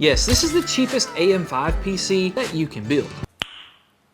Yes, this is the cheapest AM5 PC that you can build.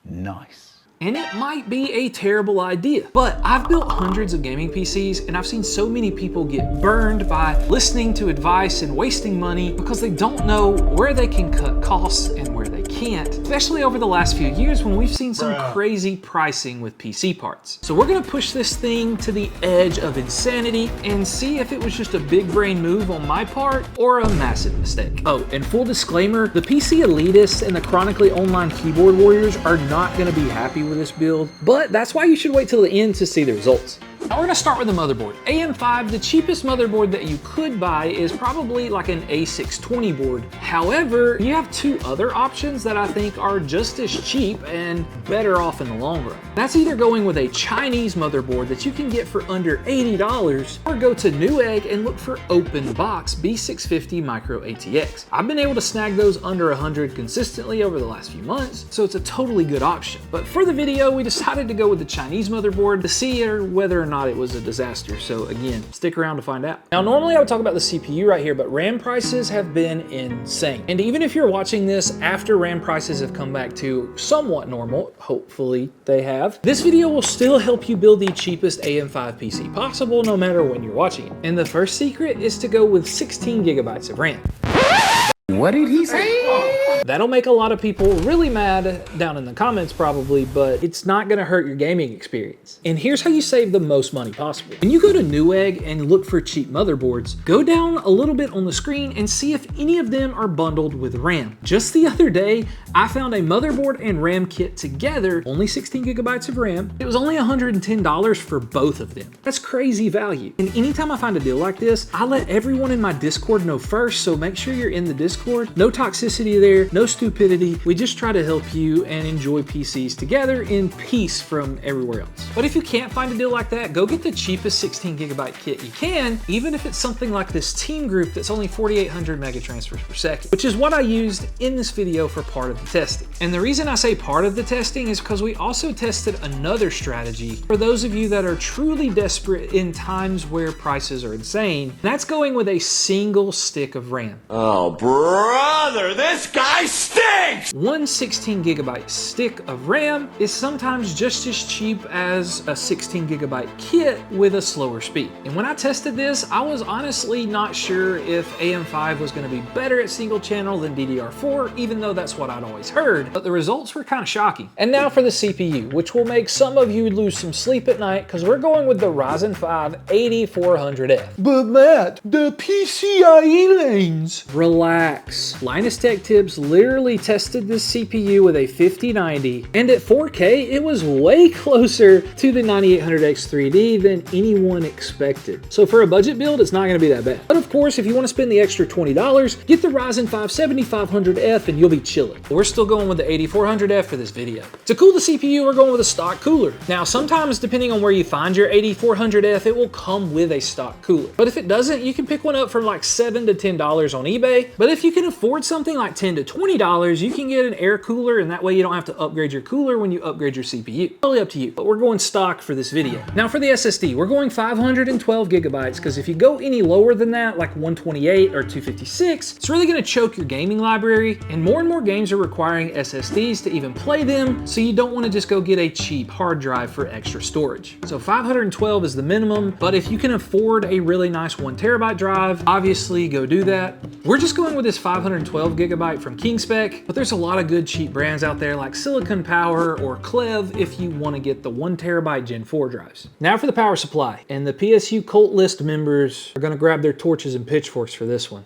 Nice. And it might be a terrible idea, but I've built hundreds of gaming PCs and I've seen so many people get burned by listening to advice and wasting money because they don't know where they can cut costs and where they can't, especially over the last few years when we've seen some crazy pricing with PC parts. So we're gonna push this thing to the edge of insanity and see if it was just a big brain move on my part or a massive mistake. Oh, and full disclaimer, the PC elitists and the chronically online keyboard warriors are not gonna be happy with this build, but that's why you should wait till the end to see the results. Now we're gonna start with the motherboard. AM5, the cheapest motherboard that you could buy is probably like an A620 board. However, you have two other options that I think are just as cheap and better off in the long run. That's either going with a Chinese motherboard that you can get for under $80 or go to Newegg and look for open box B650 Micro ATX. I've been able to snag those under 100 consistently over the last few months, so it's a totally good option. But for the video, we decided to go with the Chinese motherboard to see whether or not it was a disaster. So again, stick around to find out. Now, normally I would talk about the CPU right here, but RAM prices have been insane. And even if you're watching this after RAM prices have come back to somewhat normal, hopefully they have, this video will still help you build the cheapest AM5 PC possible no matter when you're watching it. And the first secret is to go with 16 gigabytes of RAM. What did he say? That'll make a lot of people really mad down in the comments probably, but it's not gonna hurt your gaming experience. And here's how you save the most money possible. When you go to Newegg and look for cheap motherboards, go down a little bit on the screen and see if any of them are bundled with RAM. Just the other day, I found a motherboard and RAM kit together, only 16 gigabytes of RAM. It was only $110 for both of them. That's crazy value. And anytime I find a deal like this, I let everyone in my Discord know first, so make sure you're in the Discord. No toxicity there, no stupidity. We just try to help you and enjoy PCs together in peace from everywhere else. But if you can't find a deal like that, go get the cheapest 16 gigabyte kit you can, even if it's something like this Team Group that's only 4,800 mega transfers per second, which is what I used in this video for part of the testing. And the reason I say part of the testing is because we also tested another strategy for those of you that are truly desperate in times where prices are insane. And that's going with a single stick of RAM. Oh, brother, this guy stinks! One 16 gigabyte stick of RAM is sometimes just as cheap as a 16 gigabyte kit with a slower speed. And when I tested this, I was honestly not sure if AM5 was going to be better at single channel than DDR4, even though that's what I'd always heard, but the results were kind of shocking. And now for the CPU, which will make some of you lose some sleep at night because we're going with the Ryzen 5 8400F. But Matt, the PCIe lanes. Relax. Linus Tech Tips literally tested this CPU with a 5090, and at 4K, it was way closer to the 9800X 3D than anyone expected. So for a budget build, it's not gonna be that bad. But of course, if you wanna spend the extra $20, get the Ryzen 5 7500F and you'll be chilling. But we're still going with the 8400F for this video. To cool the CPU, we're going with a stock cooler. Now, sometimes depending on where you find your 8400F, it will come with a stock cooler. But if it doesn't, you can pick one up for like $7 to $10 on eBay. But if you can afford something like $10 to $20, you can get an air cooler, and that way you don't have to upgrade your cooler when you upgrade your CPU. Totally up to you, but we're going stock for this video. Now for the SSD, we're going 512 gigabytes, because if you go any lower than that, like 128 or 256, it's really gonna choke your gaming library, and more games are requiring SSDs to even play them, so you don't wanna just go get a cheap hard drive for extra storage. So 512 is the minimum, but if you can afford a really nice 1 terabyte drive, obviously go do that. We're just going with this 512 gigabyte from KingSpec, but there's a lot of good cheap brands out there like Silicon Power or Clev if you want to get the 1 terabyte Gen 4 drives. Now for the power supply, and the PSU cult list members are going to grab their torches and pitchforks for this one.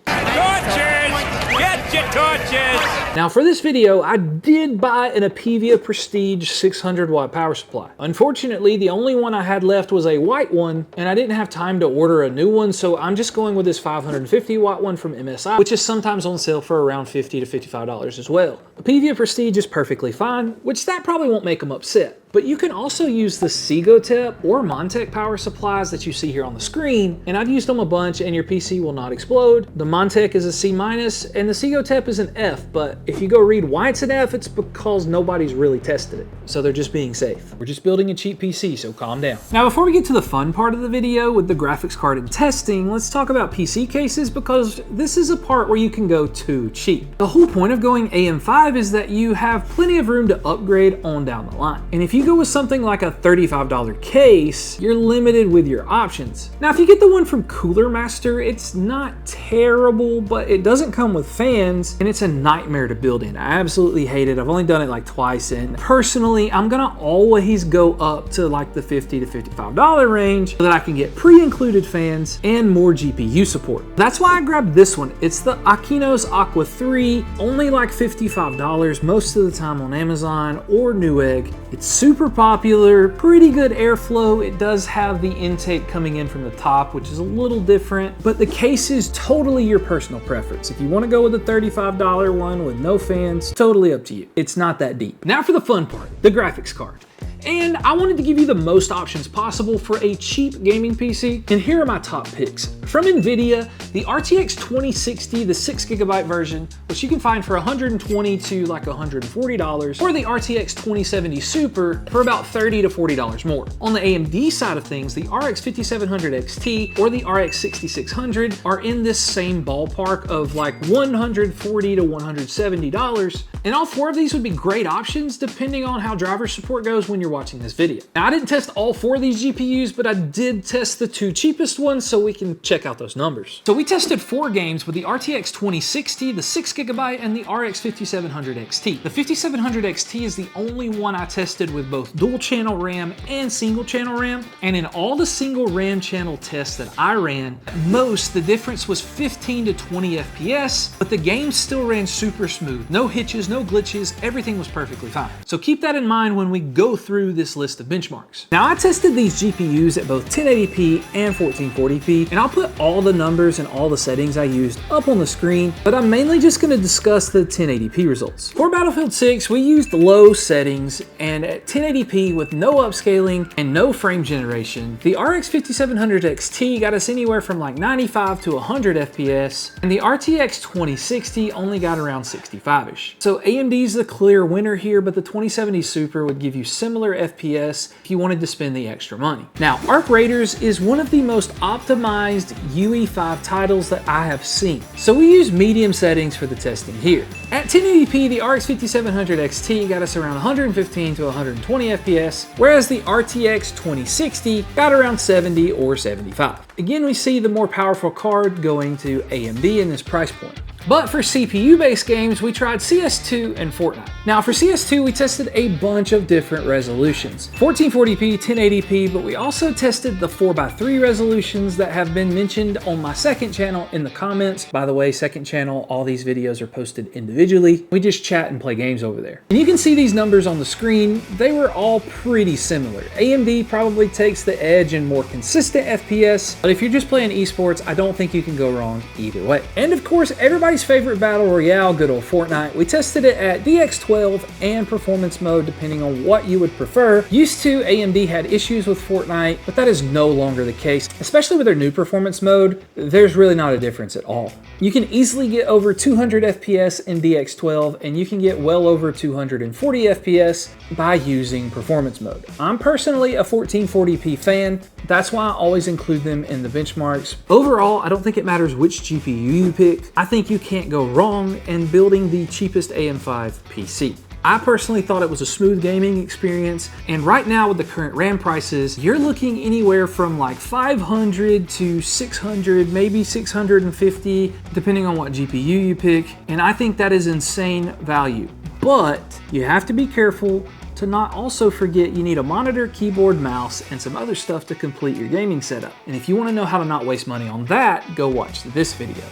Get your torches! Now for this video, I did buy an Apevia Prestige 600 watt power supply. Unfortunately, the only one I had left was a white one, and I didn't have time to order a new one, so I'm just going with this 550 watt one from MSI, which is sometimes on sale for around $50 to $55 as well. Apevia Prestige is perfectly fine, which that probably won't make them upset. But you can also use the Sigotep or Montech power supplies that you see here on the screen, and I've used them a bunch and your PC will not explode. The Montech is a C- and the Sigotep is an F, but if you go read why it's an F, it's because nobody's really tested it. So they're just being safe. We're just building a cheap PC, so calm down. Now, before we get to the fun part of the video with the graphics card and testing, let's talk about PC cases, because this is a part where you can go too cheap. The whole point of going AM5 is that you have plenty of room to upgrade on down the line. And if you go with something like a $35 case, you're limited with your options. Now, if you get the one from Cooler Master, it's not terrible, but it doesn't come with fans, and it's a nightmare to build in. I absolutely hate it. I've only done it like twice, and personally, I'm gonna always go up to like the $50 to $55 range so that I can get pre-included fans and more GPU support. That's why I grabbed this one. It's the Akinos Aqua 3, only like $55 most of the time on Amazon or Newegg. It's super popular, pretty good airflow. It does have the intake coming in from the top, which is a little different, but the case is totally your personal preference. If you want to go with a $35 one with no fans, totally up to you. It's not that deep. Now for the fun part, the graphics card. And I wanted to give you the most options possible for a cheap gaming PC, and here are my top picks. From NVIDIA, the RTX 2060, the 6GB version, which you can find for $120 to like $140, or the RTX 2070 Super for about $30 to $40 more. On the AMD side of things, the RX 5700 XT or the RX 6600 are in this same ballpark of like $140 to $170, and all four of these would be great options depending on how driver support goes when you're watching this video. Now, I didn't test all four of these GPUs, but I did test the two cheapest ones so we can check out those numbers. So we tested 4 games with the RTX 2060, the 6GB, and the RX 5700 XT. The 5700 XT is the only one I tested with both dual channel RAM and single channel RAM, and in all the single RAM channel tests that I ran, at most the difference was 15 to 20 FPS, but the game still ran super smooth. No hitches, no glitches, everything was perfectly fine. So keep that in mind when we go through this list of benchmarks. Now, I tested these GPUs at both 1080p and 1440p, and I'll put all the numbers and all the settings I used up on the screen, but I'm mainly just going to discuss the 1080p results. For Battlefield 6, we used low settings, and at 1080p with no upscaling and no frame generation, the RX 5700 XT got us anywhere from like 95 to 100 FPS, and the RTX 2060 only got around 65-ish. So AMD's the clear winner here, but the 2070 Super would give you similar FPS if you wanted to spend the extra money. Now, Arc Raiders is one of the most optimized UE5 titles that I have seen, so we use medium settings for the testing here. At 1080p, the RX 5700 XT got us around 115 to 120 FPS, whereas the RTX 2060 got around 70 or 75. Again, we see the more powerful card going to AMD in this price point. But for CPU-based games, we tried CS2 and Fortnite. Now for CS2, we tested a bunch of different resolutions. 1440p, 1080p, but we also tested the 4x3 resolutions that have been mentioned on my second channel in the comments. By the way, second channel, all these videos are posted individually. We just chat and play games over there. And you can see these numbers on the screen. They were all pretty similar. AMD probably takes the edge in more consistent FPS, but if you're just playing esports, I don't think you can go wrong either way. And of course, everybody's favorite battle royale, good old Fortnite. We tested it at DX12 and performance mode, depending on what you would prefer. Used to, AMD had issues with Fortnite, but that is no longer the case. Especially with their new performance mode, there's really not a difference at all. You can easily get over 200 FPS in DX12, and you can get well over 240 FPS by using performance mode. I'm personally a 1440p fan. That's why I always include them in the benchmarks. Overall, I don't think it matters which GPU you pick. I think you can't go wrong in building the cheapest AM5 PC. I personally thought it was a smooth gaming experience, and right now with the current RAM prices, you're looking anywhere from like 500 to 600, maybe 650, depending on what GPU you pick, and I think that is insane value. But you have to be careful to not also forget you need a monitor, keyboard, mouse, and some other stuff to complete your gaming setup. And if you want to know how to not waste money on that, go watch this video.